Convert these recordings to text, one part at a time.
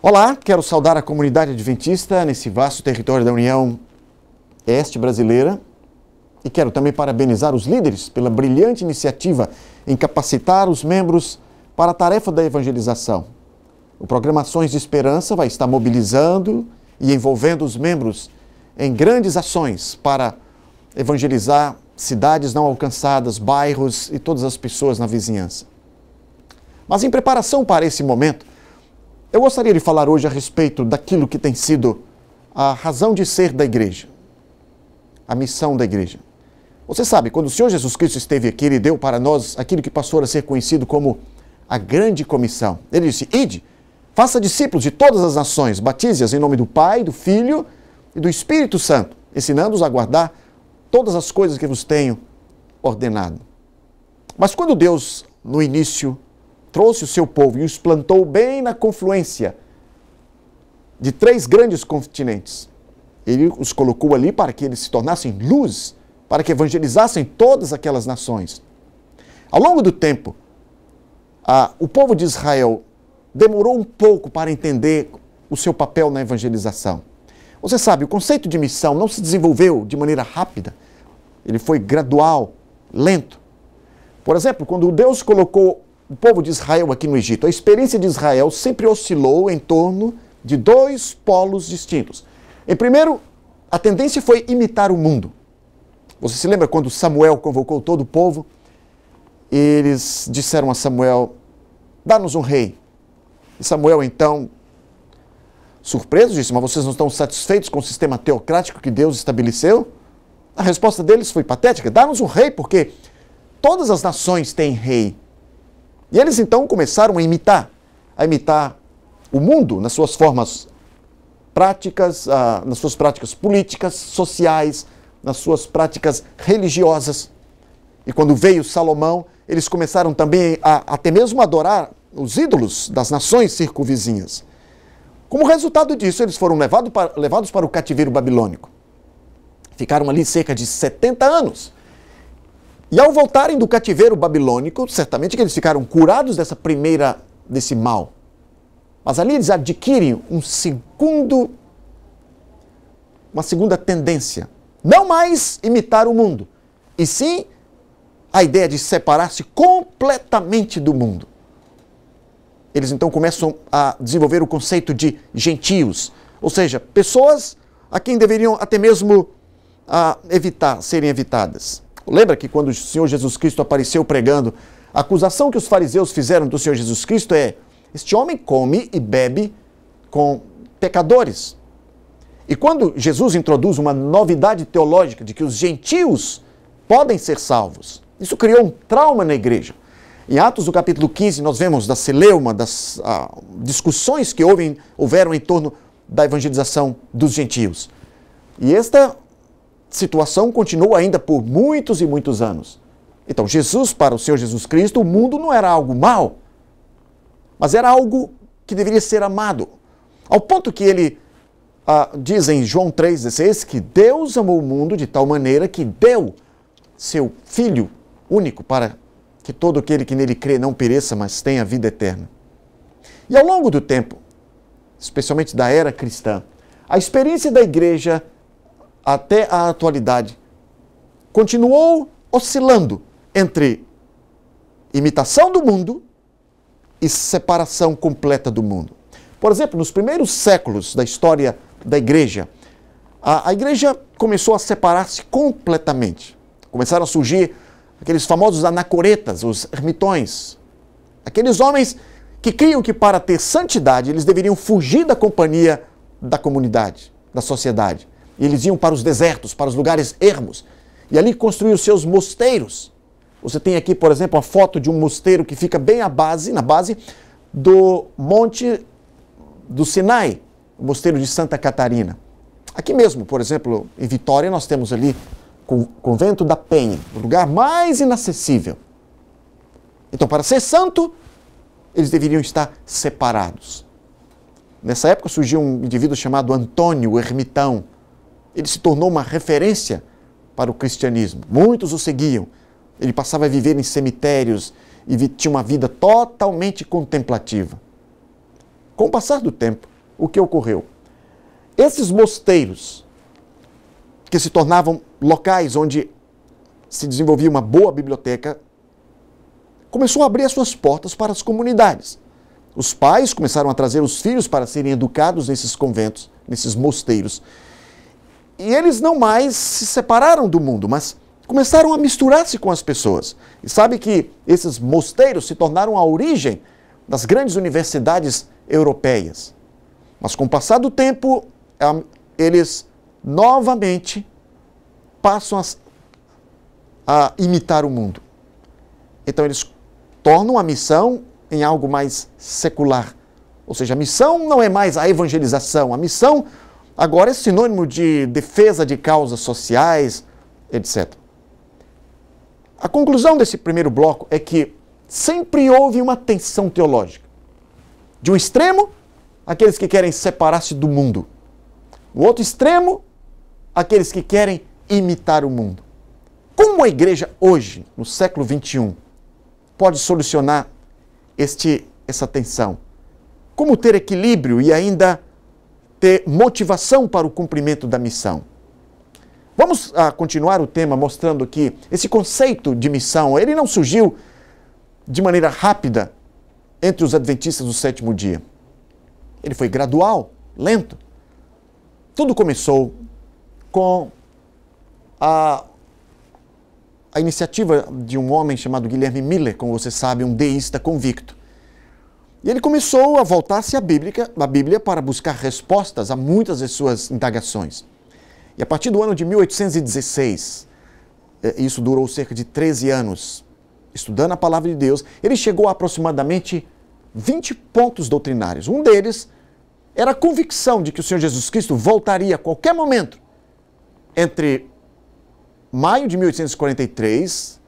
Olá, quero saudar a comunidade adventista nesse vasto território da União Oeste Brasileira e quero também parabenizar os líderes pela brilhante iniciativa em capacitar os membros para a tarefa da evangelização. O programa Ações de Esperança vai estar mobilizando e envolvendo os membros em grandes ações para evangelizar cidades não alcançadas, bairros e todas as pessoas na vizinhança. Mas em preparação para esse momento, eu gostaria de falar hoje a respeito daquilo que tem sido a razão de ser da igreja, a missão da igreja. Você sabe, quando o Senhor Jesus Cristo esteve aqui, Ele deu para nós aquilo que passou a ser conhecido como a grande comissão. Ele disse: ide, faça discípulos de todas as nações, batize-as em nome do Pai, do Filho e do Espírito Santo, ensinando-os a guardar todas as coisas que vos tenho ordenado. Mas quando Deus, no início, trouxe o seu povo e os plantou bem na confluência de 3 grandes continentes, Ele os colocou ali para que eles se tornassem luz, para que evangelizassem todas aquelas nações. Ao longo do tempo, o povo de Israel demorou um pouco para entender o seu papel na evangelização. Você sabe, o conceito de missão não se desenvolveu de maneira rápida. Ele foi gradual, lento. Por exemplo, quando Deus colocou o povo de Israel aqui no Egito, a experiência de Israel sempre oscilou em torno de 2 polos distintos. Em primeiro, a tendência foi imitar o mundo. Você se lembra quando Samuel convocou todo o povo? Eles disseram a Samuel: dá-nos um rei. E Samuel, então, surpreso, disse: mas vocês não estão satisfeitos com o sistema teocrático que Deus estabeleceu? A resposta deles foi patética: dá-nos um rei, porque todas as nações têm rei. E eles então começaram a imitar o mundo nas suas formas práticas, nas suas práticas políticas, sociais, nas suas práticas religiosas. E quando veio Salomão, eles começaram também até mesmo a adorar os ídolos das nações circunvizinhas. Como resultado disso, eles foram levados para o cativeiro babilônico. Ficaram ali cerca de 70 anos. E ao voltarem do cativeiro babilônico, certamente que eles ficaram curados desse mal. Mas ali eles adquirem uma segunda tendência. Não mais imitar o mundo, e sim a ideia de separar-se completamente do mundo. Eles então começam a desenvolver o conceito de gentios, ou seja, pessoas a quem deveriam até mesmo serem evitadas. Lembra que quando o Senhor Jesus Cristo apareceu pregando, a acusação que os fariseus fizeram do Senhor Jesus Cristo é: este homem come e bebe com pecadores. E quando Jesus introduz uma novidade teológica de que os gentios podem ser salvos, isso criou um trauma na igreja. Em Atos, no capítulo 15, nós vemos da celeuma, das discussões que houveram em torno da evangelização dos gentios. E esta situação continuou ainda por muitos e muitos anos. Então, para o Senhor Jesus Cristo, o mundo não era algo mau, mas era algo que deveria ser amado. Ao ponto que ele diz em João 3,16 que Deus amou o mundo de tal maneira que deu seu Filho único para que todo aquele que nele crê não pereça, mas tenha vida eterna. E ao longo do tempo, especialmente da era cristã, a experiência da igreja até a atualidade continuou oscilando entre imitação do mundo e separação completa do mundo. Por exemplo, nos primeiros séculos da história da igreja, a igreja começou a separar-se completamente. Começaram a surgir aqueles famosos anacoretas, os ermitões, aqueles homens que criam que para ter santidade eles deveriam fugir da companhia da comunidade, da sociedade. E eles iam para os desertos, para os lugares ermos, e ali construíam os seus mosteiros. Você tem aqui, por exemplo, a foto de um mosteiro que fica bem na base do Monte do Sinai, o mosteiro de Santa Catarina. Aqui mesmo, por exemplo, em Vitória, nós temos ali o Convento da Penha, o lugar mais inacessível. Então, para ser santo, eles deveriam estar separados. Nessa época surgiu um indivíduo chamado Antônio, o ermitão. Ele se tornou uma referência para o cristianismo. Muitos o seguiam. Ele passava a viver em cemitérios e tinha uma vida totalmente contemplativa. Com o passar do tempo, o que ocorreu? Esses mosteiros, que se tornavam locais onde se desenvolvia uma boa biblioteca, começou a abrir as suas portas para as comunidades. Os pais começaram a trazer os filhos para serem educados nesses conventos, nesses mosteiros. E eles não mais se separaram do mundo, mas começaram a misturar-se com as pessoas. E sabe que esses mosteiros se tornaram a origem das grandes universidades europeias. Mas com o passar do tempo, eles novamente passam a imitar o mundo. Então eles tornam a missão em algo mais secular. Ou seja, a missão não é mais a evangelização, a missão agora é sinônimo de defesa de causas sociais, etc. A conclusão desse primeiro bloco é que sempre houve uma tensão teológica. De um extremo, aqueles que querem separar-se do mundo. No outro extremo, aqueles que querem imitar o mundo. Como a igreja hoje, no século XXI, pode solucionar essa tensão? Como ter equilíbrio e ainda ter motivação para o cumprimento da missão? Vamos continuar o tema mostrando que esse conceito de missão, ele não surgiu de maneira rápida entre os adventistas do sétimo dia. Ele foi gradual, lento. Tudo começou com a iniciativa de um homem chamado Guilherme Miller, como você sabe, um deísta convicto. E ele começou a voltar-se à Bíblia para buscar respostas a muitas de suas indagações. E a partir do ano de 1816, isso durou cerca de 13 anos, estudando a palavra de Deus, ele chegou a aproximadamente 20 pontos doutrinários. Um deles era a convicção de que o Senhor Jesus Cristo voltaria a qualquer momento entre maio de 1843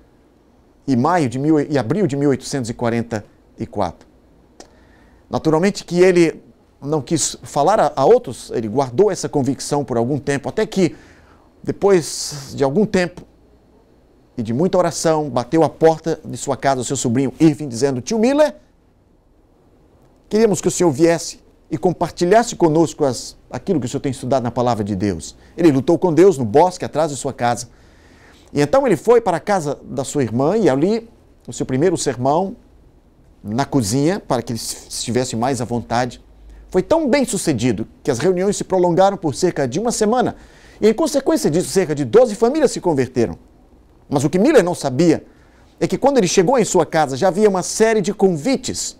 e abril de 1844. Naturalmente que ele não quis falar a outros, ele guardou essa convicção por algum tempo, até que, depois de algum tempo e de muita oração, bateu à porta de sua casa o seu sobrinho Irving, dizendo: tio Miller, queríamos que o senhor viesse e compartilhasse conosco aquilo que o senhor tem estudado na palavra de Deus. Ele lutou com Deus no bosque atrás de sua casa. E então ele foi para a casa da sua irmã e ali, o seu primeiro sermão, na cozinha, para que ele estivesse mais à vontade, foi tão bem sucedido que as reuniões se prolongaram por cerca de uma semana. E em consequência disso, cerca de 12 famílias se converteram. Mas o que Miller não sabia é que quando ele chegou em sua casa já havia uma série de convites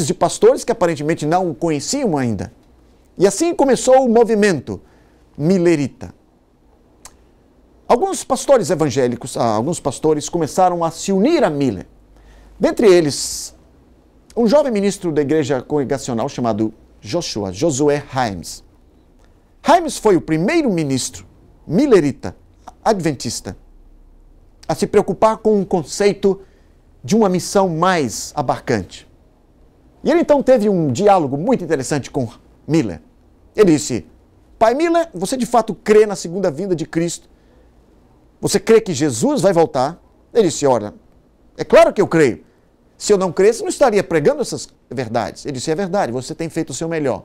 de pastores que aparentemente não o conheciam ainda. E assim começou o movimento millerita. Alguns pastores evangélicos, alguns pastores começaram a se unir a Miller. Dentre eles, um jovem ministro da igreja congregacional chamado Josué Himes. Himes foi o primeiro ministro millerita, adventista, a se preocupar com o conceito de uma missão mais abarcante. E ele então teve um diálogo muito interessante com Miller. Ele disse: pai Miller, você de fato crê na segunda vinda de Cristo? Você crê que Jesus vai voltar? Ele disse: olha, é claro que eu creio. Se eu não cresce, não estaria pregando essas verdades. Ele disse: é verdade, você tem feito o seu melhor.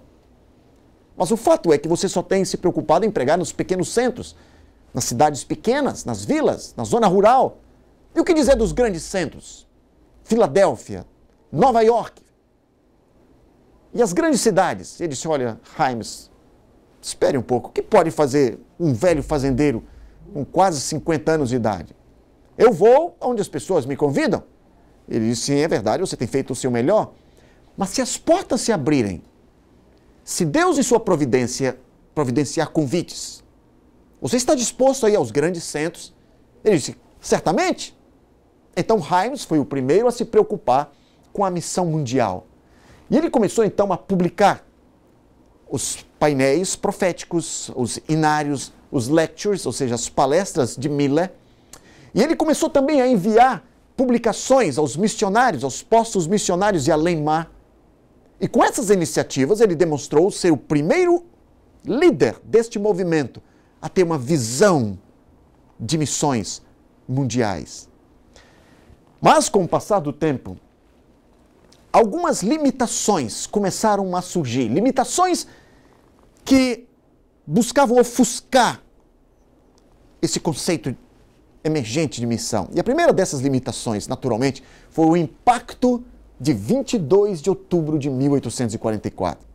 Mas o fato é que você só tem se preocupado em pregar nos pequenos centros, nas cidades pequenas, nas vilas, na zona rural. E o que dizer dos grandes centros? Filadélfia, Nova York e as grandes cidades. Ele disse: olha, Himes, espere um pouco. O que pode fazer um velho fazendeiro com quase 50 anos de idade? Eu vou onde as pessoas me convidam. Ele disse: sim, é verdade, você tem feito o seu melhor. Mas se as portas se abrirem, se Deus em sua providenciar convites, você está disposto a ir aos grandes centros? Ele disse: certamente. Então Himes foi o primeiro a se preocupar com a missão mundial. E ele começou então a publicar os painéis proféticos, os inários, os lectures, ou seja, as palestras de Miller. E ele começou também a enviar publicações aos missionários, aos postos missionários de além-mar. E com essas iniciativas ele demonstrou ser o primeiro líder deste movimento a ter uma visão de missões mundiais. Mas com o passar do tempo, algumas limitações começaram a surgir. Limitações que buscavam ofuscar esse conceito emergente de missão. E a primeira dessas limitações, naturalmente, foi o impacto de 22 de outubro de 1844.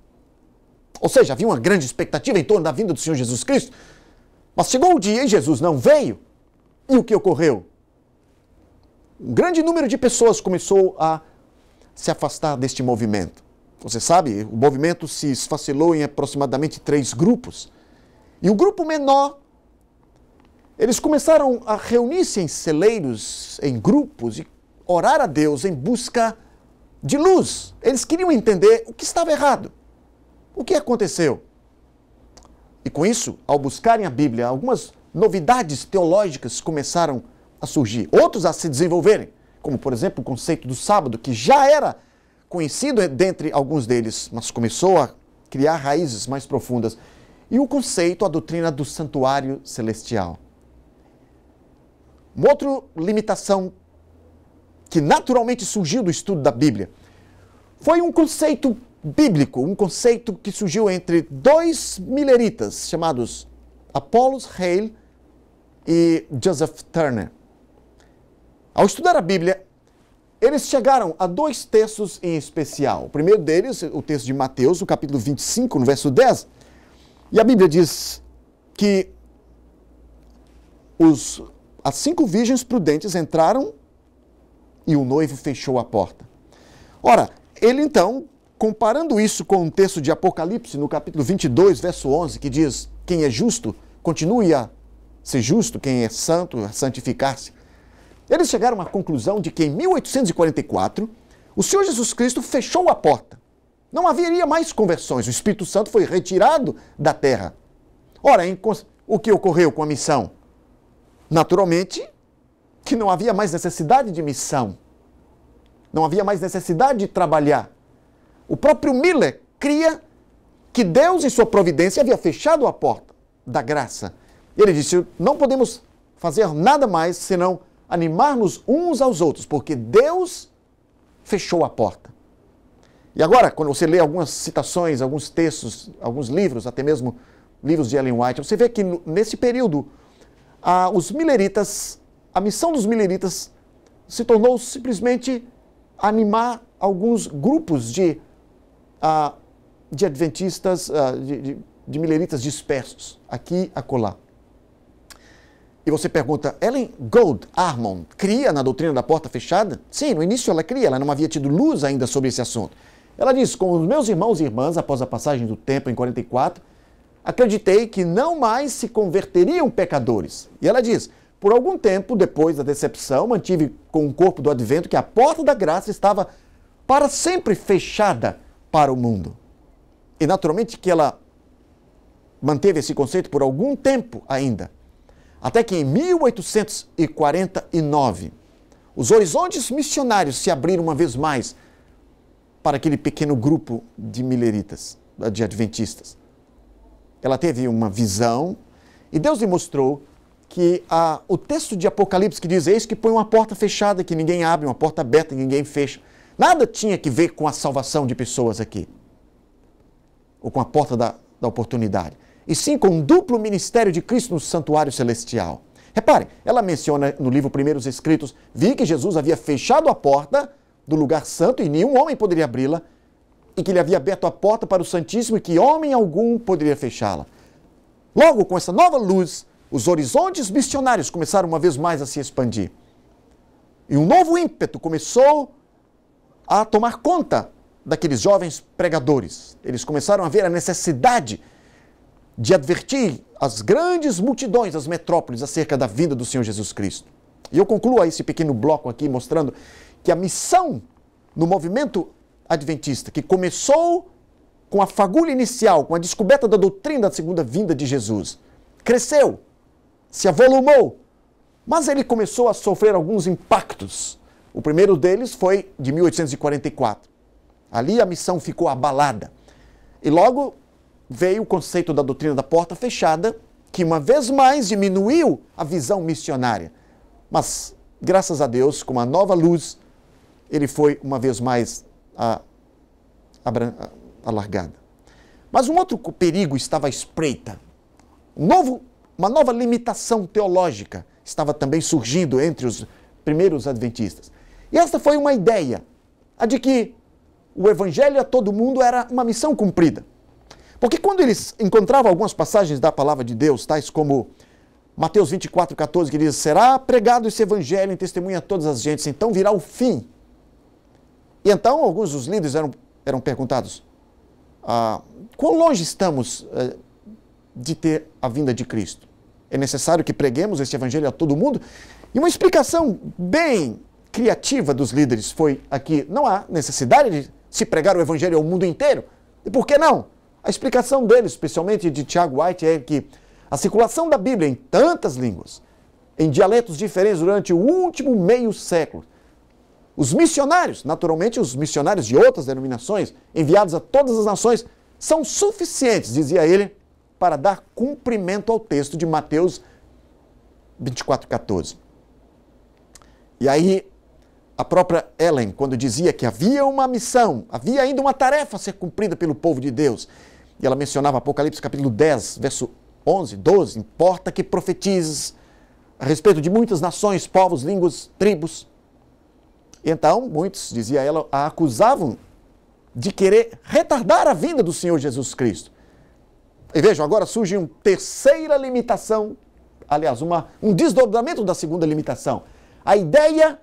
Ou seja, havia uma grande expectativa em torno da vinda do Senhor Jesus Cristo, mas chegou o dia e Jesus não veio. E o que ocorreu? Um grande número de pessoas começou a se afastar deste movimento. Você sabe, o movimento se esfacelou em aproximadamente 3 grupos. E o grupo menor, eles começaram a reunir-se em celeiros, em grupos, e orar a Deus em busca de luz. Eles queriam entender o que estava errado. O que aconteceu? E com isso, ao buscarem a Bíblia, algumas novidades teológicas começaram a surgir. Outros a se desenvolverem, como por exemplo o conceito do sábado, que já era conhecido dentre alguns deles, mas começou a criar raízes mais profundas. E o conceito, a doutrina do santuário celestial. Uma outra limitação que naturalmente surgiu do estudo da Bíblia foi um conceito bíblico, um conceito que surgiu entre 2 mileritas chamados Apollos Hale e Joseph Turner. Ao estudar a Bíblia, eles chegaram a 2 textos em especial. O primeiro deles, o texto de Mateus, no capítulo 25, no verso 10. E a Bíblia diz que as 5 virgens prudentes entraram e o noivo fechou a porta. Ora, ele então, comparando isso com um texto de Apocalipse, no capítulo 22, verso 11, que diz: quem é justo, continue a ser justo, quem é santo, a santificar-se. Eles chegaram à conclusão de que em 1844, o Senhor Jesus Cristo fechou a porta. Não haveria mais conversões, o Espírito Santo foi retirado da terra. Ora, o que ocorreu com a missão? Naturalmente, que não havia mais necessidade de missão. Não havia mais necessidade de trabalhar. O próprio Miller cria que Deus, em sua providência, havia fechado a porta da graça. Ele disse: não podemos fazer nada mais senão animar-nos uns aos outros, porque Deus fechou a porta. E agora, quando você lê algumas citações, alguns textos, alguns livros, até mesmo livros de Ellen White, você vê que nesse período, os milleritas, a missão dos milleritas se tornou simplesmente animar alguns grupos de adventistas, de milleritas dispersos, aqui e acolá. E você pergunta, Ellen Gold Armond cria na doutrina da porta fechada? Sim, no início ela cria, ela não havia tido luz ainda sobre esse assunto. Ela diz: com os meus irmãos e irmãs, após a passagem do tempo em 44, acreditei que não mais se converteriam pecadores. E ela diz: por algum tempo depois da decepção, mantive com o corpo do advento que a porta da graça estava para sempre fechada para o mundo. E naturalmente que ela manteve esse conceito por algum tempo ainda. Até que em 1849, os horizontes missionários se abriram uma vez mais para aquele pequeno grupo de milleritas, de adventistas. Ela teve uma visão e Deus lhe mostrou que o texto de Apocalipse que diz: eis que põe uma porta fechada que ninguém abre, uma porta aberta que ninguém fecha. Nada tinha que ver com a salvação de pessoas aqui, ou com a porta da oportunidade. E sim com um duplo ministério de Cristo no santuário celestial. Reparem, ela menciona no livro Primeiros Escritos: vi que Jesus havia fechado a porta do lugar santo e nenhum homem poderia abri-la, e que ele havia aberto a porta para o Santíssimo e que homem algum poderia fechá-la. Logo, com essa nova luz, os horizontes missionários começaram uma vez mais a se expandir. E um novo ímpeto começou a tomar conta daqueles jovens pregadores. Eles começaram a ver a necessidade de advertir as grandes multidões das metrópoles acerca da vinda do Senhor Jesus Cristo. E eu concluo esse pequeno bloco aqui mostrando que a missão no movimento adventista, que começou com a fagulha inicial, com a descoberta da doutrina da segunda vinda de Jesus, cresceu, se avolumou, mas ele começou a sofrer alguns impactos. O primeiro deles foi de 1844. Ali a missão ficou abalada. E logo veio o conceito da doutrina da porta fechada, que uma vez mais diminuiu a visão missionária. Mas, graças a Deus, com uma nova luz, ele foi uma vez mais alargada. Mas um outro perigo estava à espreita. Uma nova limitação teológica estava também surgindo entre os primeiros adventistas. E esta foi uma ideia, a de que o evangelho a todo mundo era uma missão cumprida. Porque quando eles encontravam algumas passagens da palavra de Deus, tais como Mateus 24:14, que diz: será pregado esse evangelho em testemunha a todas as gentes, então virá o fim. E então alguns dos líderes eram perguntados: quão longe estamos de ter a vinda de Cristo? É necessário que preguemos este evangelho a todo mundo? E uma explicação bem criativa dos líderes foi aqui: não há necessidade de se pregar o evangelho ao mundo inteiro. E por que não? A explicação deles, especialmente de Tiago White, é que a circulação da Bíblia em tantas línguas, em dialetos diferentes durante o último meio século, os missionários, naturalmente os missionários de outras denominações, enviados a todas as nações, são suficientes, dizia ele, para dar cumprimento ao texto de Mateus 24:14. E aí, a própria Ellen, quando dizia que havia uma missão, havia ainda uma tarefa a ser cumprida pelo povo de Deus, e ela mencionava Apocalipse capítulo 10, verso 11, 12, importa que profetizes a respeito de muitas nações, povos, línguas, tribos. E então, muitos, dizia ela, a acusavam de querer retardar a vinda do Senhor Jesus Cristo. E vejam, agora surge uma terceira limitação, aliás, um desdobramento da segunda limitação. A ideia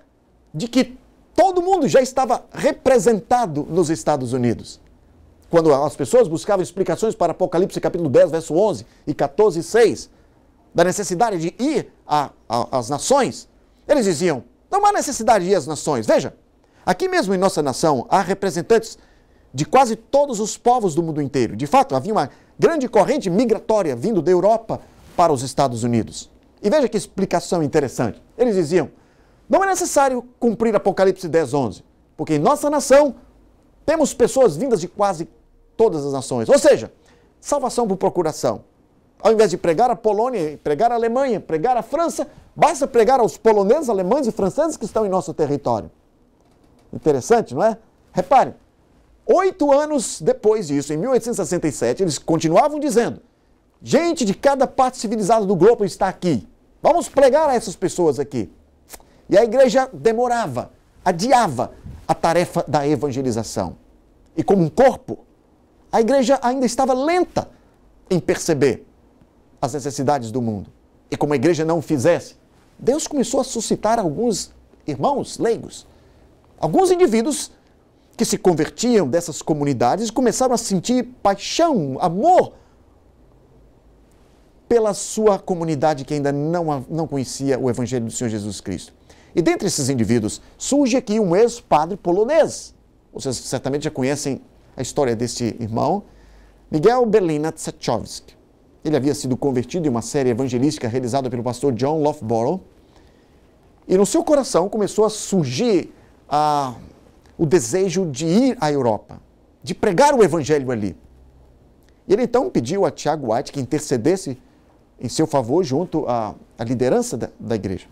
de que todo mundo já estava representado nos Estados Unidos. Quando as pessoas buscavam explicações para Apocalipse capítulo 10, verso 11 e 14, 6, da necessidade de ir às nações, eles diziam: não há necessidade de ir às nações. Veja, aqui mesmo em nossa nação há representantes de quase todos os povos do mundo inteiro. De fato, havia uma grande corrente migratória vindo da Europa para os Estados Unidos. E veja que explicação interessante. Eles diziam: não é necessário cumprir Apocalipse 10, 11, porque em nossa nação temos pessoas vindas de quase todas as nações. Ou seja, salvação por procuração. Ao invés de pregar a Polônia, pregar a Alemanha, pregar a França, basta pregar aos poloneses, alemães e franceses que estão em nosso território. Interessante, não é? Reparem, 8 anos depois disso, em 1867, eles continuavam dizendo: gente de cada parte civilizada do globo está aqui. Vamos pregar a essas pessoas aqui. E a igreja demorava, adiava a tarefa da evangelização. E como um corpo, a igreja ainda estava lenta em perceber as necessidades do mundo. E como a igreja não o fizesse, Deus começou a suscitar alguns irmãos leigos, alguns indivíduos que se convertiam dessas comunidades e começaram a sentir paixão, amor pela sua comunidade que ainda não conhecia o Evangelho do Senhor Jesus Cristo. E dentre esses indivíduos surge aqui um ex-padre polonês. Vocês certamente já conhecem a história desse irmão, Miguel Berlina Tchaikovsky. Ele havia sido convertido em uma série evangelística realizada pelo pastor John Loughborough. E no seu coração começou a surgir o desejo de ir à Europa, de pregar o evangelho ali. E ele então pediu a Tiago White que intercedesse em seu favor junto à liderança da igreja.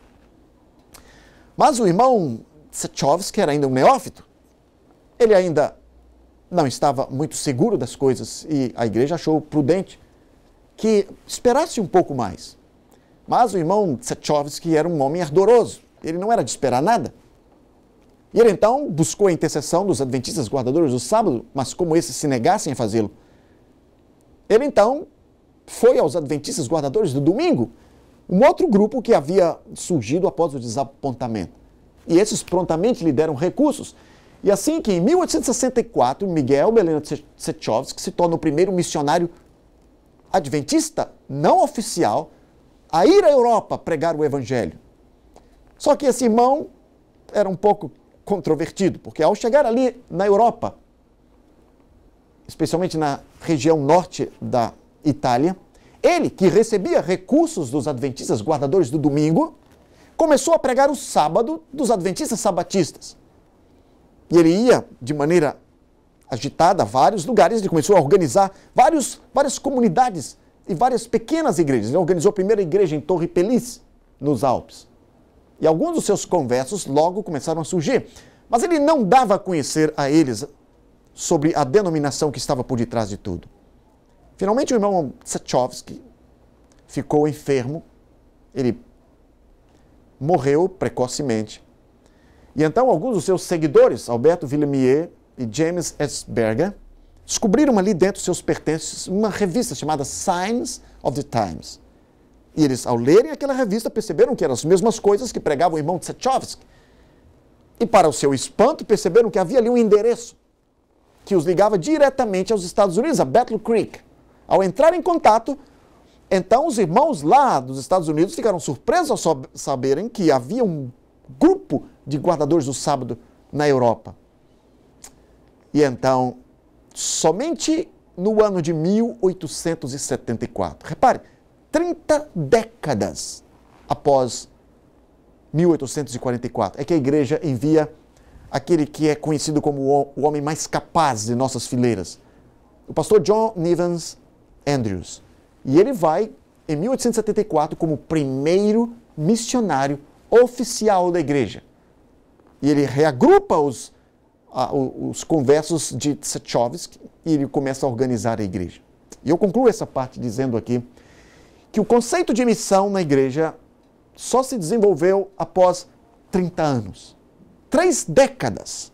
Mas o irmão Tchaikovsky era ainda um neófito. Ele ainda não estava muito seguro das coisas e a igreja achou prudente que esperasse um pouco mais. Mas o irmão Tchaikovsky era um homem ardoroso. Ele não era de esperar nada. E ele então buscou a intercessão dos adventistas guardadores do sábado, mas como esses se negassem a fazê-lo, ele então foi aos adventistas guardadores do domingo, um outro grupo que havia surgido após o desapontamento. E esses prontamente lhe deram recursos. E assim que em 1864, Miguel Berlina Tchaikovsky se torna o primeiro missionário adventista não oficial a ir à Europa pregar o evangelho. Só que esse irmão era um pouco controvertido, porque ao chegar ali na Europa, especialmente na região norte da Itália, ele, que recebia recursos dos adventistas guardadores do domingo, começou a pregar o sábado dos adventistas sabatistas. E ele ia de maneira agitada a vários lugares, ele começou a organizar várias comunidades e várias pequenas igrejas. Ele organizou a primeira igreja em Torre Pellice, nos Alpes. E alguns dos seus conversos logo começaram a surgir. Mas ele não dava a conhecer a eles sobre a denominação que estava por detrás de tudo. Finalmente, o irmão Tchaikovsky ficou enfermo, ele morreu precocemente. E então alguns dos seus seguidores, Alberto Villemier e James S. Berger, descobriram ali dentro dos seus pertences uma revista chamada Signs of the Times. E eles, ao lerem aquela revista, perceberam que eram as mesmas coisas que pregava o irmão Tchaikovsky. E para o seu espanto, perceberam que havia ali um endereço que os ligava diretamente aos Estados Unidos, a Battle Creek. Ao entrar em contato, então os irmãos lá dos Estados Unidos ficaram surpresos ao saberem que havia um grupo de guardadores do sábado na Europa. E então, somente no ano de 1874, repare, 30 décadas após 1844, é que a igreja envia aquele que é conhecido como o homem mais capaz de nossas fileiras, o pastor John Nivens Andrews. E ele vai, em 1874, como primeiro missionário oficial da igreja. E ele reagrupa os conversos de Tchaikovsky e ele começa a organizar a igreja. E eu concluo essa parte dizendo aqui que o conceito de missão na igreja só se desenvolveu após 30 anos. 3 décadas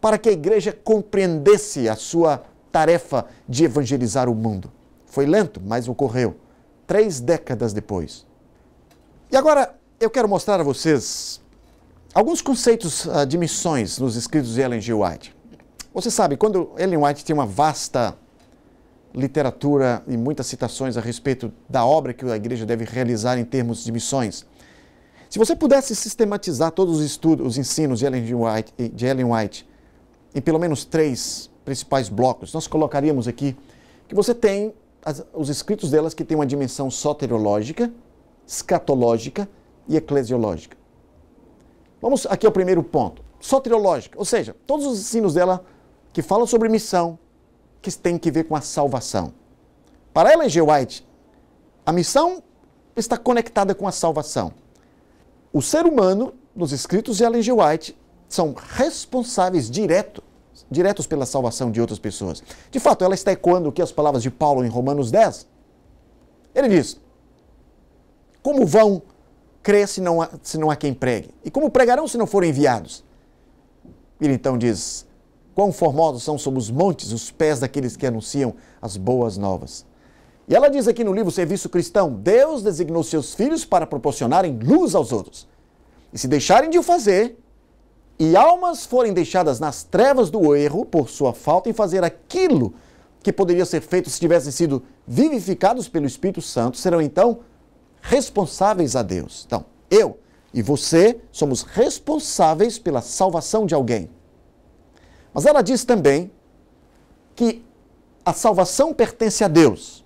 para que a igreja compreendesse a sua tarefa de evangelizar o mundo. Foi lento, mas ocorreu. 3 décadas depois. E agora eu quero mostrar a vocês alguns conceitos de missões nos escritos de Ellen G. White. Você sabe, quando Ellen White tem uma vasta literatura e muitas citações a respeito da obra que a igreja deve realizar em termos de missões, se você pudesse sistematizar todos os estudos, os ensinos de Ellen White em pelo menos 3 principais blocos, nós colocaríamos aqui que você tem os escritos delas que têm uma dimensão soteriológica, escatológica e eclesiológica. Vamos aqui ao primeiro ponto, soteriológica, ou seja, todos os ensinos dela que falam sobre missão, que tem que ver com a salvação. Para Ellen G. White, a missão está conectada com a salvação. O ser humano, nos escritos de Ellen G. White, são responsáveis diretos pela salvação de outras pessoas. De fato, ela está ecoando aqui as palavras de Paulo em Romanos 10. Ele diz: como vão crer se não há quem pregue? E como pregarão se não forem enviados? Ele então diz: quão formosos são sobre os montes os pés daqueles que anunciam as boas novas. E ela diz aqui no livro Serviço Cristão: Deus designou seus filhos para proporcionarem luz aos outros. E se deixarem de o fazer, e almas forem deixadas nas trevas do erro por sua falta em fazer aquilo que poderia ser feito se tivessem sido vivificados pelo Espírito Santo, serão então responsáveis a Deus. Então, eu e você somos responsáveis pela salvação de alguém. Mas ela diz também que a salvação pertence a Deus.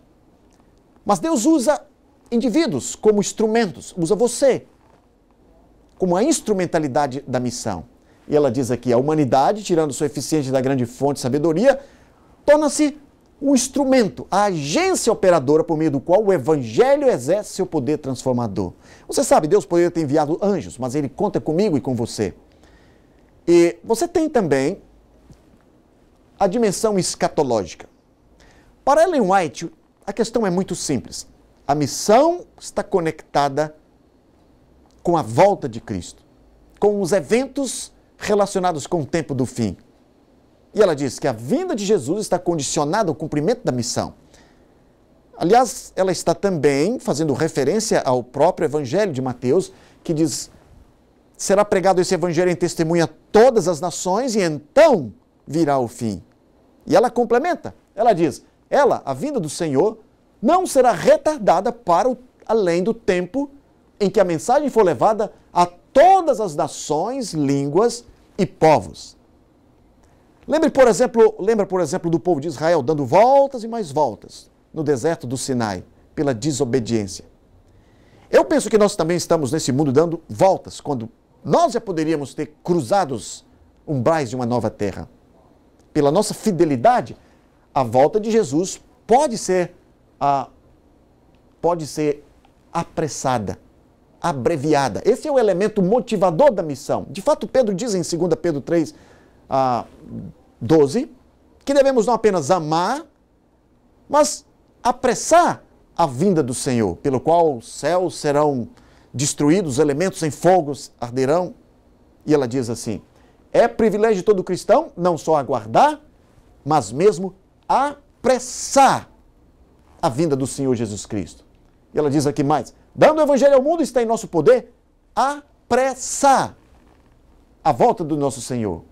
Mas Deus usa indivíduos como instrumentos, usa você como a instrumentalidade da missão. E ela diz aqui, a humanidade, tirando sua eficiência da grande fonte de sabedoria, torna-se um instrumento, a agência operadora por meio do qual o Evangelho exerce seu poder transformador. Você sabe, Deus poderia ter enviado anjos, mas Ele conta comigo e com você. E você tem também a dimensão escatológica. Para Ellen White, a questão é muito simples. A missão está conectada com a volta de Cristo, com os eventos relacionados com o tempo do fim. E ela diz que a vinda de Jesus está condicionada ao cumprimento da missão. Aliás, ela está também fazendo referência ao próprio Evangelho de Mateus, que diz: será pregado esse Evangelho em testemunha a todas as nações e então virá o fim. E ela complementa, ela diz: a vinda do Senhor, não será retardada para além do tempo em que a mensagem for levada a todas as nações, línguas e povos. Lembra, por exemplo, do povo de Israel dando voltas e mais voltas no deserto do Sinai, pela desobediência. Eu penso que nós também estamos nesse mundo dando voltas, quando nós já poderíamos ter cruzado os umbrais de uma nova terra. Pela nossa fidelidade, a volta de Jesus pode ser apressada. abreviada. Esse é o elemento motivador da missão. De fato, Pedro diz em 2 Pedro 3, 12, que devemos não apenas amar, mas apressar a vinda do Senhor, pelo qual os céus serão destruídos, os elementos em fogos arderão. E ela diz assim, é privilégio de todo cristão não só aguardar, mas mesmo apressar a vinda do Senhor Jesus Cristo. E ela diz aqui mais, dando o evangelho ao mundo está em nosso poder apressar a volta do nosso Senhor.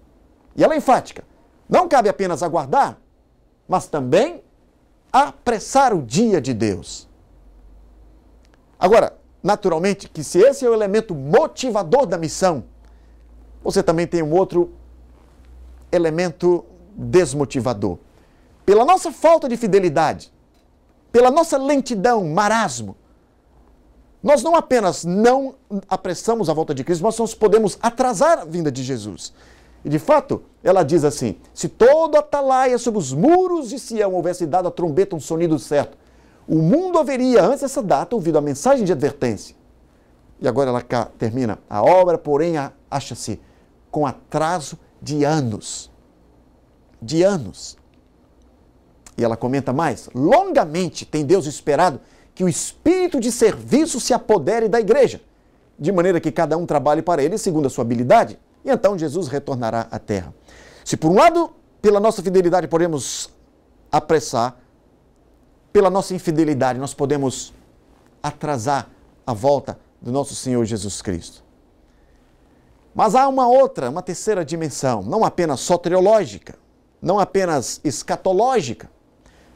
E ela é enfática, não cabe apenas aguardar, mas também apressar o dia de Deus. Agora, naturalmente, que se esse é o elemento motivador da missão, você também tem um outro elemento desmotivador. Pela nossa falta de fidelidade, pela nossa lentidão, marasmo, nós não apenas não apressamos a volta de Cristo, mas nós podemos atrasar a vinda de Jesus. E de fato, ela diz assim, se todo atalaia sobre os muros de Sião houvesse dado a trombeta um sonido certo, o mundo haveria, antes dessa data, ouvido a mensagem de advertência. E agora ela termina, a obra, porém, acha-se com atraso de anos. De anos. E ela comenta mais, longamente tem Deus esperado que o espírito de serviço se apodere da igreja, de maneira que cada um trabalhe para ele segundo a sua habilidade, e então Jesus retornará à terra. Se por um lado, pela nossa fidelidade podemos apressar, pela nossa infidelidade nós podemos atrasar a volta do nosso Senhor Jesus Cristo. Mas há uma terceira dimensão, não apenas soteriológica, não apenas escatológica,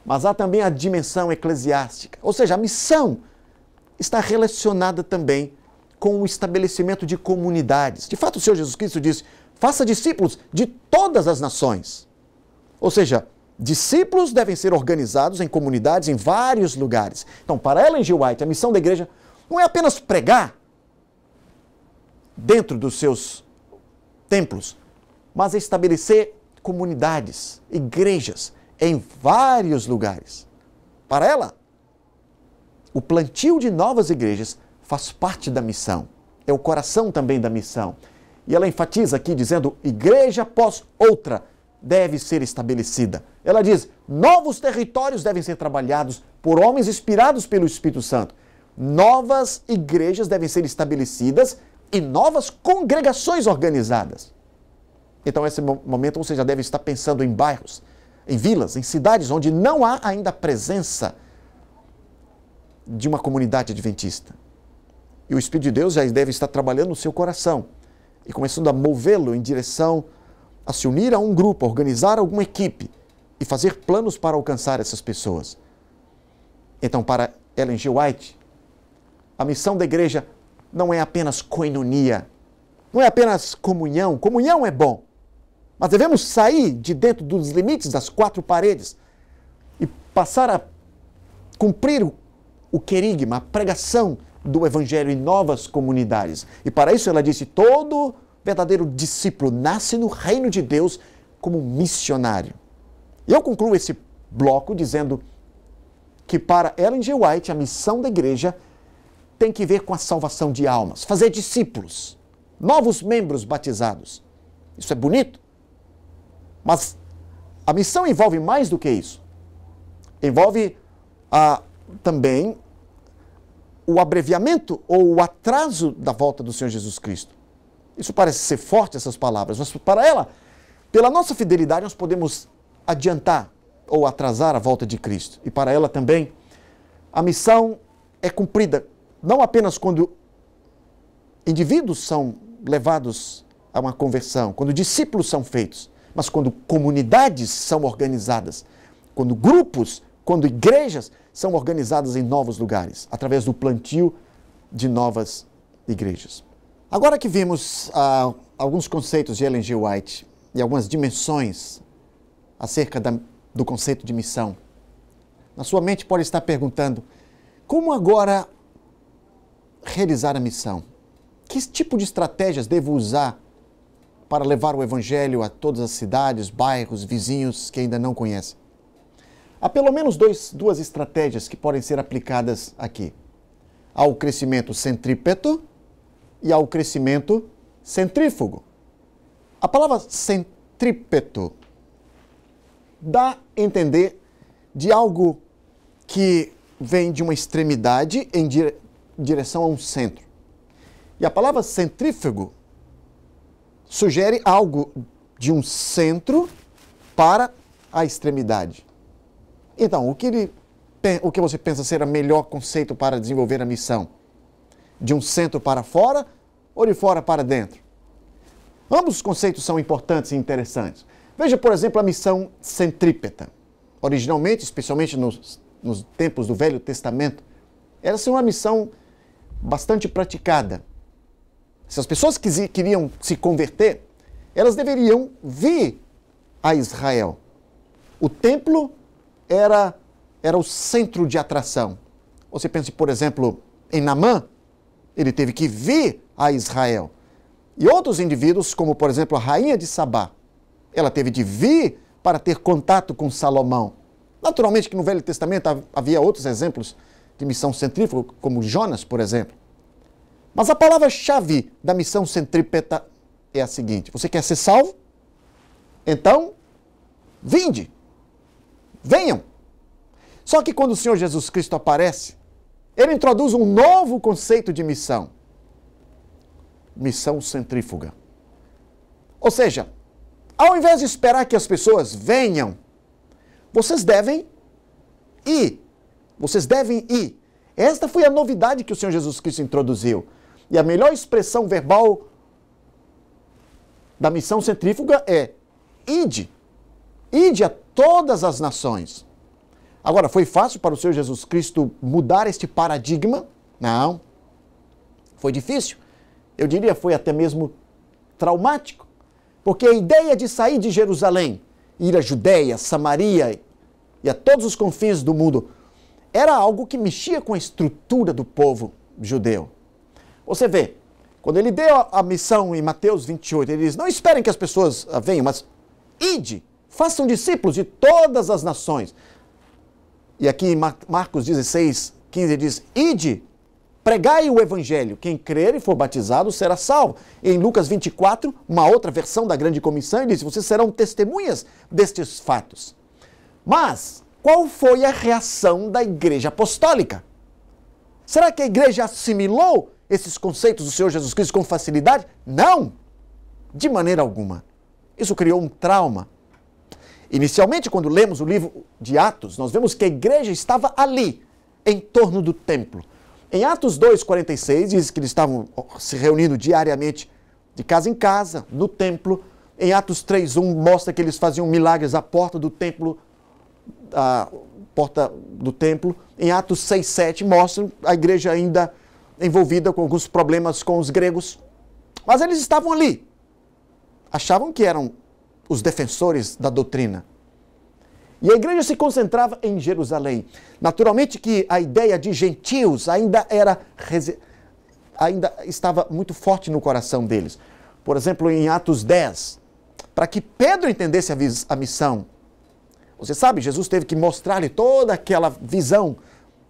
mas há também a dimensão eclesiástica. Ou seja, a missão está relacionada também com o estabelecimento de comunidades. De fato, o Senhor Jesus Cristo disse, faça discípulos de todas as nações. Ou seja, discípulos devem ser organizados em comunidades em vários lugares. Então, para Ellen G. White, a missão da igreja não é apenas pregar dentro dos seus templos, mas é estabelecer comunidades, igrejas, em vários lugares. Para ela, o plantio de novas igrejas faz parte da missão. É o coração também da missão. E ela enfatiza aqui dizendo, igreja após outra deve ser estabelecida. Ela diz, novos territórios devem ser trabalhados por homens inspirados pelo Espírito Santo. Novas igrejas devem ser estabelecidas e novas congregações organizadas. Então, nesse momento, você já deve estar pensando em bairros, em vilas, em cidades onde não há ainda a presença de uma comunidade adventista. E o Espírito de Deus já deve estar trabalhando no seu coração e começando a movê-lo em direção a se unir a um grupo, a organizar alguma equipe e fazer planos para alcançar essas pessoas. Então, para Ellen G. White, a missão da igreja não é apenas koinonia, não é apenas comunhão. Comunhão é bom, mas devemos sair de dentro dos limites das quatro paredes e passar a cumprir o querigma, a pregação do Evangelho em novas comunidades. E para isso ela disse, todo verdadeiro discípulo nasce no reino de Deus como missionário. E eu concluo esse bloco dizendo que para Ellen G. White a missão da igreja tem que ver com a salvação de almas, fazer discípulos, novos membros batizados. Isso é bonito, mas a missão envolve mais do que isso. Envolve também o abreviamento ou o atraso da volta do Senhor Jesus Cristo. Isso parece ser forte, essas palavras, mas para ela, pela nossa fidelidade, nós podemos adiantar ou atrasar a volta de Cristo. E para ela também, a missão é cumprida não apenas quando indivíduos são levados a uma conversão, quando discípulos são feitos, mas quando comunidades são organizadas, quando grupos, quando igrejas são organizadas em novos lugares, através do plantio de novas igrejas. Agora que vimos alguns conceitos de Ellen G. White e algumas dimensões acerca do conceito de missão, na sua mente pode estar perguntando, como agora realizar a missão? Que tipo de estratégias devo usar para levar o Evangelho a todas as cidades, bairros, vizinhos que ainda não conhecem? Há pelo menos duas estratégias que podem ser aplicadas aqui. ao crescimento centrípeto e ao crescimento centrífugo. A palavra centrípeto dá a entender de algo que vem de uma extremidade em direção a um centro. E a palavra centrífugo sugere algo de um centro para a extremidade. Então, o que você pensa ser o melhor conceito para desenvolver a missão? De um centro para fora ou de fora para dentro? Ambos os conceitos são importantes e interessantes. Veja, por exemplo, a missão centrípeta. Originalmente, especialmente nos tempos do Velho Testamento, era uma missão bastante praticada. Se as pessoas queriam se converter, elas deveriam vir a Israel. O templo era o centro de atração. Você pensa, por exemplo, em Naamã, ele teve que vir a Israel. E outros indivíduos, como por exemplo a rainha de Sabá, ela teve de vir para ter contato com Salomão. Naturalmente que no Velho Testamento havia outros exemplos de missão centrífuga, como Jonas, por exemplo. Mas a palavra-chave da missão centrípeta é a seguinte: você quer ser salvo? Então, vinde, venham. Só que quando o Senhor Jesus Cristo aparece, ele introduz um novo conceito de missão. Missão centrífuga. Ou seja, ao invés de esperar que as pessoas venham, vocês devem ir. Vocês devem ir. Esta foi a novidade que o Senhor Jesus Cristo introduziu. E a melhor expressão verbal da missão centrífuga é ide. Ide a todas as nações. Agora, foi fácil para o Senhor Jesus Cristo mudar este paradigma? Não. Foi difícil. Eu diria foi até mesmo traumático. Porque a ideia de sair de Jerusalém, ir à Judéia, Samaria e a todos os confins do mundo, era algo que mexia com a estrutura do povo judeu. Você vê, quando ele deu a missão em Mateus 28, ele diz, não esperem que as pessoas venham, mas ide, façam discípulos de todas as nações. E aqui em Marcos 16, 15 diz, ide, pregai o evangelho, quem crer e for batizado será salvo. E em Lucas 24, uma outra versão da grande comissão, ele diz, vocês serão testemunhas destes fatos. Mas, qual foi a reação da igreja apostólica? Será que a igreja assimilou esses conceitos do Senhor Jesus Cristo com facilidade? Não! De maneira alguma. Isso criou um trauma. Inicialmente, quando lemos o livro de Atos, nós vemos que a igreja estava ali, em torno do templo. Em Atos 2:46, diz que eles estavam se reunindo diariamente, de casa em casa, no templo. Em Atos 3:1, mostra que eles faziam milagres à porta do templo. Em Atos 6:7, mostra a igreja ainda envolvida com alguns problemas com os gregos. Mas eles estavam ali. Achavam que eram os defensores da doutrina. E a igreja se concentrava em Jerusalém. Naturalmente que a ideia de gentios ainda estava muito forte no coração deles. Por exemplo, em Atos 10, para que Pedro entendesse a missão, você sabe, Jesus teve que mostrar-lhe toda aquela visão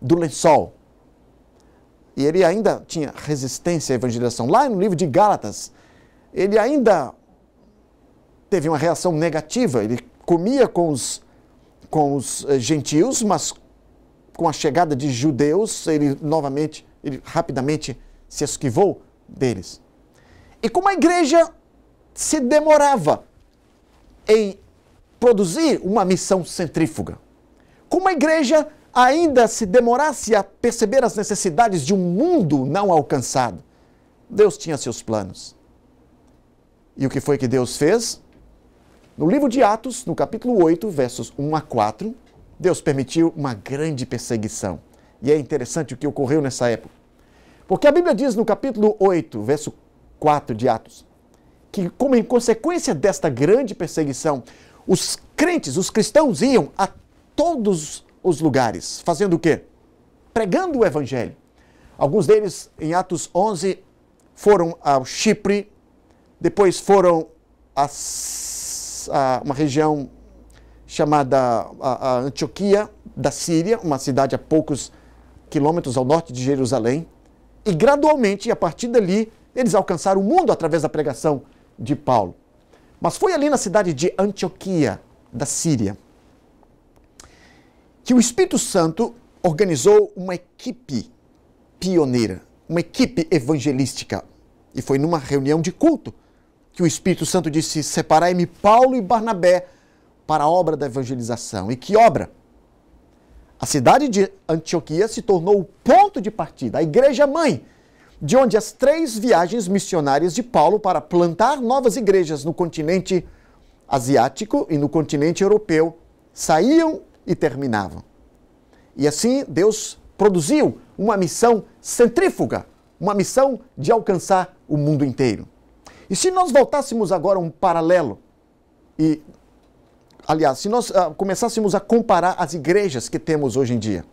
do lençol. E ele ainda tinha resistência à evangelização. Lá no livro de Gálatas, ele ainda teve uma reação negativa. Ele comia com os gentios, mas com a chegada de judeus, ele rapidamente se esquivou deles. E como a igreja se demorava em produzir uma missão centrífuga, como a igreja ainda se demorasse a perceber as necessidades de um mundo não alcançado, Deus tinha seus planos. E o que foi que Deus fez? No livro de Atos, no capítulo 8, versos 1 a 4, Deus permitiu uma grande perseguição. E é interessante o que ocorreu nessa época. Porque a Bíblia diz no capítulo 8, verso 4 de Atos, que como em consequência desta grande perseguição, os crentes, os cristãos iam a todos os lugares, fazendo o quê? Pregando o evangelho. Alguns deles, em Atos 11, foram ao Chipre, depois foram a uma região chamada a Antioquia da Síria, uma cidade a poucos quilômetros ao norte de Jerusalém, e gradualmente, a partir dali, eles alcançaram o mundo através da pregação de Paulo. Mas foi ali na cidade de Antioquia, da Síria, que o Espírito Santo organizou uma equipe pioneira, uma equipe evangelística. E foi numa reunião de culto que o Espírito Santo disse: separai-me Paulo e Barnabé para a obra da evangelização. E que obra? A cidade de Antioquia se tornou o ponto de partida, a igreja-mãe, de onde as 3 viagens missionárias de Paulo para plantar novas igrejas no continente asiático e no continente europeu saíam e terminavam. E assim Deus produziu uma missão centrífuga, uma missão de alcançar o mundo inteiro. E se nós voltássemos agora um paralelo, aliás, se nós começássemos a comparar as igrejas que temos hoje em dia,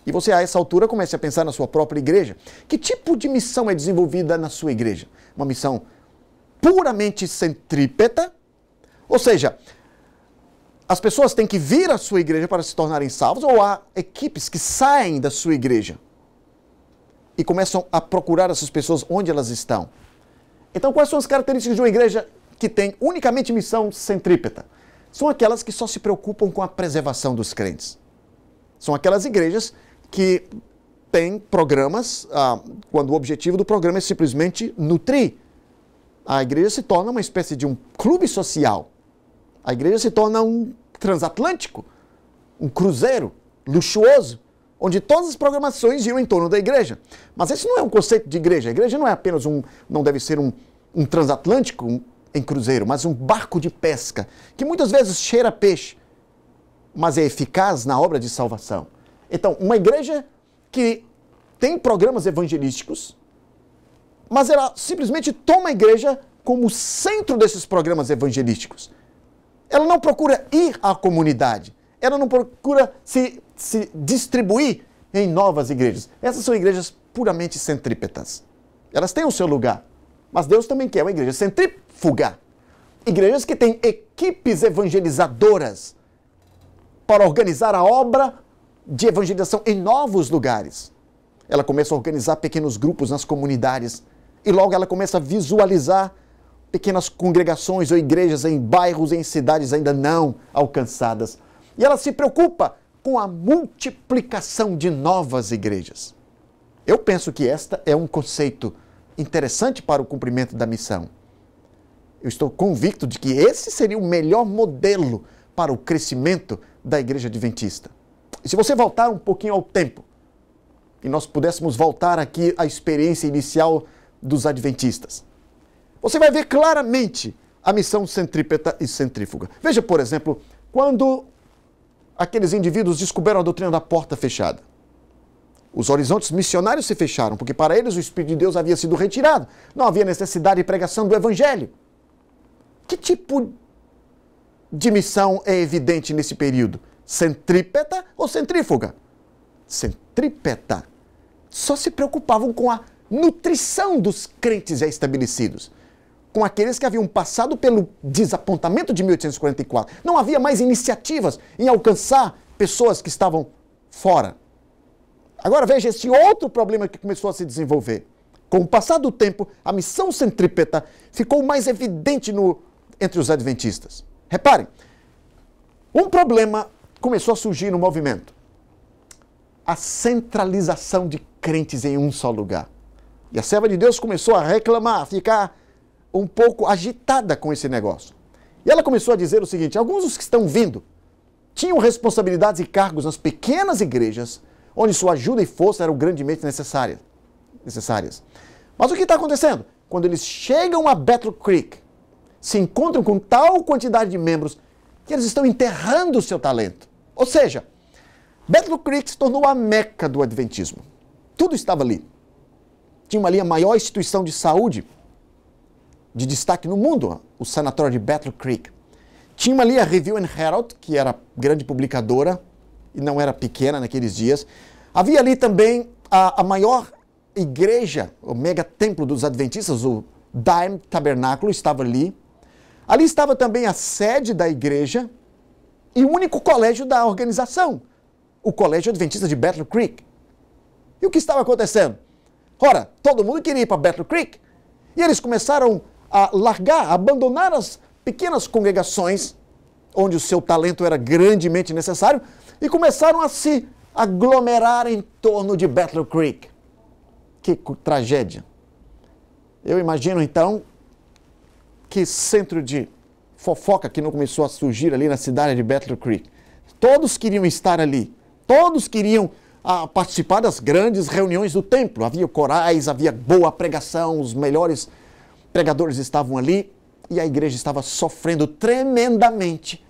e você a essa altura comece a pensar na sua própria igreja, que tipo de missão é desenvolvida na sua igreja? Uma missão puramente centrípeta, ou seja, as pessoas têm que vir à sua igreja para se tornarem salvos, ou há equipes que saem da sua igreja e começam a procurar essas pessoas onde elas estão? Então, quais são as características de uma igreja que tem unicamente missão centrípeta? São aquelas que só se preocupam com a preservação dos crentes. São aquelas igrejas que têm programas, quando o objetivo do programa é simplesmente nutrir. A igreja se torna uma espécie de um clube social. A igreja se torna um transatlântico, um cruzeiro luxuoso, onde todas as programações giram em torno da igreja. Mas esse não é um conceito de igreja. A igreja não é apenas não deve ser um transatlântico em cruzeiro, mas um barco de pesca, que muitas vezes cheira peixe, mas é eficaz na obra de salvação. Então, uma igreja que tem programas evangelísticos, mas ela simplesmente toma a igreja como centro desses programas evangelísticos. Ela não procura ir à comunidade, ela não procura se distribuir em novas igrejas. Essas são igrejas puramente centrípetas. Elas têm o seu lugar, mas Deus também quer uma igreja centrífuga. Igrejas que têm equipes evangelizadoras para organizar a obra de evangelização em novos lugares. Ela começa a organizar pequenos grupos nas comunidades e logo ela começa a visualizar pequenas congregações ou igrejas em bairros, em cidades ainda não alcançadas. E ela se preocupa com a multiplicação de novas igrejas. Eu penso que esta é um conceito interessante para o cumprimento da missão. Eu estou convicto de que esse seria o melhor modelo para o crescimento da igreja adventista. E se você voltar um pouquinho ao tempo, e nós pudéssemos voltar aqui à experiência inicial dos adventistas, você vai ver claramente a missão centrípeta e centrífuga. Veja, por exemplo, quando aqueles indivíduos descobriram a doutrina da porta fechada. Os horizontes missionários se fecharam, porque para eles o Espírito de Deus havia sido retirado. Não havia necessidade de pregação do Evangelho. Que tipo de missão é evidente nesse período? Centrípeta ou centrífuga? Centrípeta. Só se preocupavam com a nutrição dos crentes já estabelecidos, com aqueles que haviam passado pelo desapontamento de 1844. Não havia mais iniciativas em alcançar pessoas que estavam fora. Agora veja este outro problema que começou a se desenvolver. Com o passar do tempo, a missão centrípeta ficou mais evidente entre os adventistas. Reparem, um problema começou a surgir no movimento. A centralização de crentes em um só lugar. E a serva de Deus começou a reclamar, a ficar um pouco agitada com esse negócio. E ela começou a dizer o seguinte: alguns dos que estão vindo tinham responsabilidades e cargos nas pequenas igrejas, onde sua ajuda e força eram grandemente necessárias. Mas o que está acontecendo? Quando eles chegam a Battle Creek, se encontram com tal quantidade de membros que eles estão enterrando o seu talento. Ou seja, Battle Creek se tornou a meca do adventismo. Tudo estava ali. Tinha ali a maior instituição de saúde de destaque no mundo, o sanatório de Battle Creek. Tinha ali a Review and Herald, que era grande publicadora, e não era pequena naqueles dias. Havia ali também a maior igreja, o mega templo dos adventistas, o Dime Tabernáculo, estava ali. Ali estava também a sede da igreja e o único colégio da organização, o Colégio Adventista de Battle Creek. E o que estava acontecendo? Ora, todo mundo queria ir para Battle Creek. E eles começaram a largar, a abandonar as pequenas congregações, onde o seu talento era grandemente necessário, e começaram a se aglomerar em torno de Battle Creek. Que tragédia. Eu imagino, então, que centro de fofoca que não começou a surgir ali na cidade de Battle Creek. Todos queriam estar ali. Todos queriam participar das grandes reuniões do templo. Havia corais, havia boa pregação, os melhores pregadores estavam ali e a igreja estava sofrendo tremendamente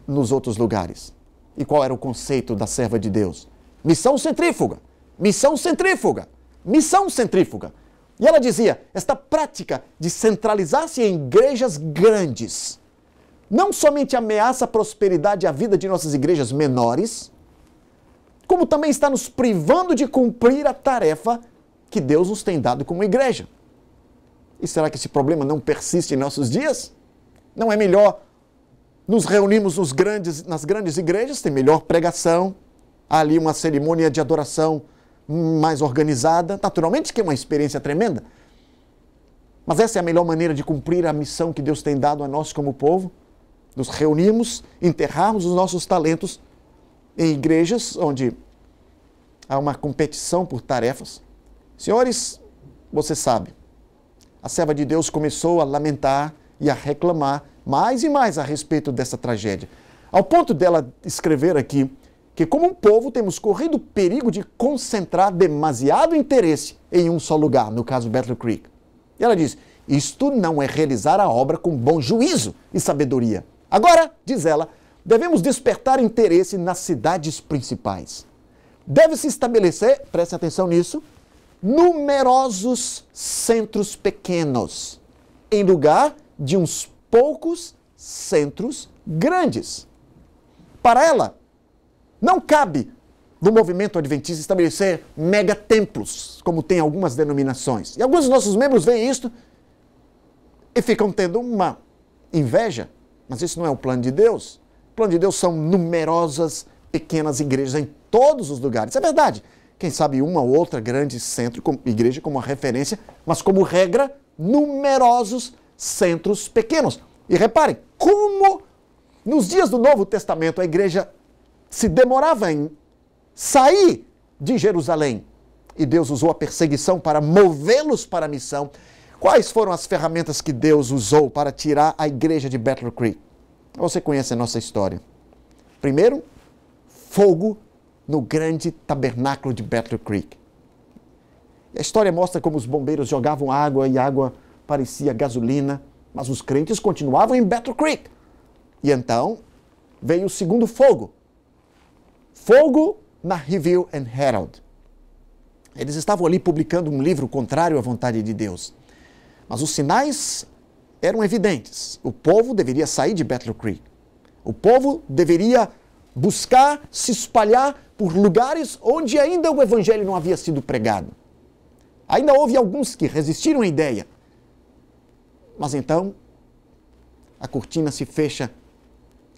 nos outros lugares. E qual era o conceito da serva de Deus? Missão centrífuga, missão centrífuga, missão centrífuga. E ela dizia, esta prática de centralizar-se em igrejas grandes não somente ameaça a prosperidade e a vida de nossas igrejas menores, como também está nos privando de cumprir a tarefa que Deus nos tem dado como igreja. E será que esse problema não persiste em nossos dias? Não é melhor nos reunirmos nas grandes igrejas, tem melhor pregação, há ali uma cerimônia de adoração mais organizada, naturalmente que é uma experiência tremenda, mas essa é a melhor maneira de cumprir a missão que Deus tem dado a nós como povo, nos reunirmos, enterrarmos os nossos talentos em igrejas onde há uma competição por tarefas. Senhores, você sabe, a serva de Deus começou a lamentar e a reclamar mais e mais a respeito dessa tragédia, ao ponto dela escrever aqui que como um povo temos corrido o perigo de concentrar demasiado interesse em um só lugar, no caso Battle Creek. E ela diz, isto não é realizar a obra com bom juízo e sabedoria. Agora, diz ela, devemos despertar interesse nas cidades principais. Deve-se estabelecer, preste atenção nisso, numerosos centros pequenos, em lugar de uns poucos centros grandes. Para ela, não cabe no movimento adventista estabelecer megatemplos, como tem algumas denominações. E alguns dos nossos membros veem isto e ficam tendo uma inveja, mas isso não é o plano de Deus. O plano de Deus são numerosas pequenas igrejas em todos os lugares. É verdade. Quem sabe uma ou outra grande centro, igreja como uma referência, mas como regra, numerosos centros pequenos. E reparem, como nos dias do Novo Testamento a igreja se demorava em sair de Jerusalém e Deus usou a perseguição para movê-los para a missão. Quais foram as ferramentas que Deus usou para tirar a igreja de Battle Creek? Você conhece a nossa história. Primeiro, fogo no grande tabernáculo de Battle Creek. A história mostra como os bombeiros jogavam água e a água parecia gasolina, mas os crentes continuavam em Battle Creek. E então veio o segundo fogo. Fogo na Review and Herald. Eles estavam ali publicando um livro contrário à vontade de Deus. Mas os sinais eram evidentes. O povo deveria sair de Battle Creek. O povo deveria buscar se espalhar por lugares onde ainda o evangelho não havia sido pregado. Ainda houve alguns que resistiram à ideia. Mas então, a cortina se fecha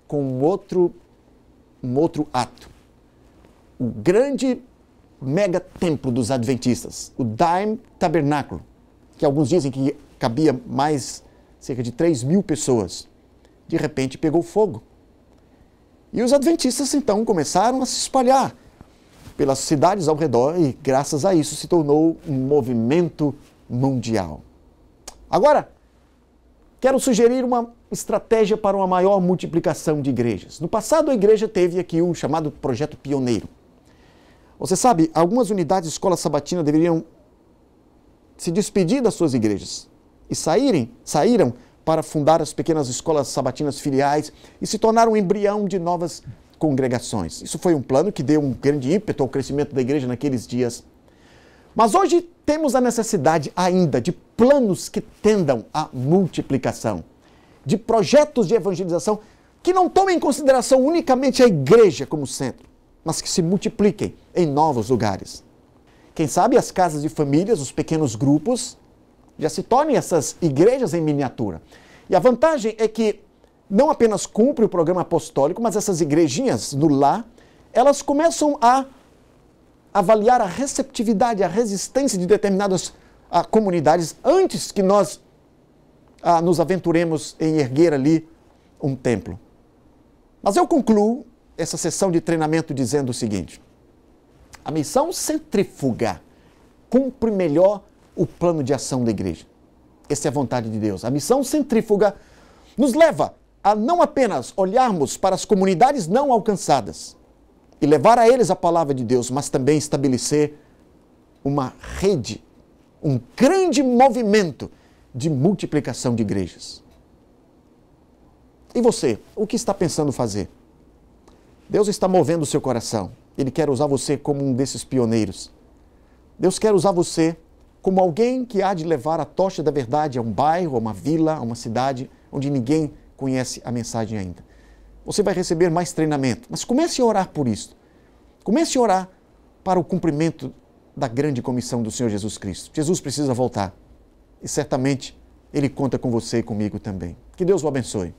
com um outro ato. O grande mega templo dos adventistas, o Dime Tabernáculo, que alguns dizem que cabia cerca de 3.000 pessoas, de repente pegou fogo. E os adventistas então começaram a se espalhar pelas cidades ao redor e graças a isso se tornou um movimento mundial. Agora, quero sugerir uma estratégia para uma maior multiplicação de igrejas. No passado a igreja teve aqui o chamado Projeto Pioneiro. Você sabe, algumas unidades de escola sabatina deveriam se despedir das suas igrejas e saíram para fundar as pequenas escolas sabatinas filiais e se tornar um embrião de novas congregações. Isso foi um plano que deu um grande ímpeto ao crescimento da igreja naqueles dias. Mas hoje temos a necessidade ainda de planos que tendam à multiplicação, de projetos de evangelização que não tomem em consideração unicamente a igreja como centro, mas que se multipliquem em novos lugares. Quem sabe as casas de famílias, os pequenos grupos, já se tornem essas igrejas em miniatura. E a vantagem é que não apenas cumpre o programa apostólico, mas essas igrejinhas no lar, elas começam a avaliar a receptividade, a resistência de determinadas comunidades antes que nós nos aventuremos em erguer ali um templo. Mas eu concluo essa sessão de treinamento dizendo o seguinte: a missão centrífuga cumpre melhor o plano de ação da igreja. Essa é a vontade de Deus. A missão centrífuga nos leva a não apenas olharmos para as comunidades não alcançadas e levar a eles a palavra de Deus, mas também estabelecer uma rede, um grande movimento de multiplicação de igrejas. E você, o que está pensando fazer? Deus está movendo o seu coração. Ele quer usar você como um desses pioneiros. Deus quer usar você como alguém que há de levar a tocha da verdade a um bairro, a uma vila, a uma cidade onde ninguém conhece a mensagem ainda. Você vai receber mais treinamento, mas comece a orar por isso. Comece a orar para o cumprimento da grande comissão do Senhor Jesus Cristo. Jesus precisa voltar e certamente Ele conta com você e comigo também. Que Deus o abençoe.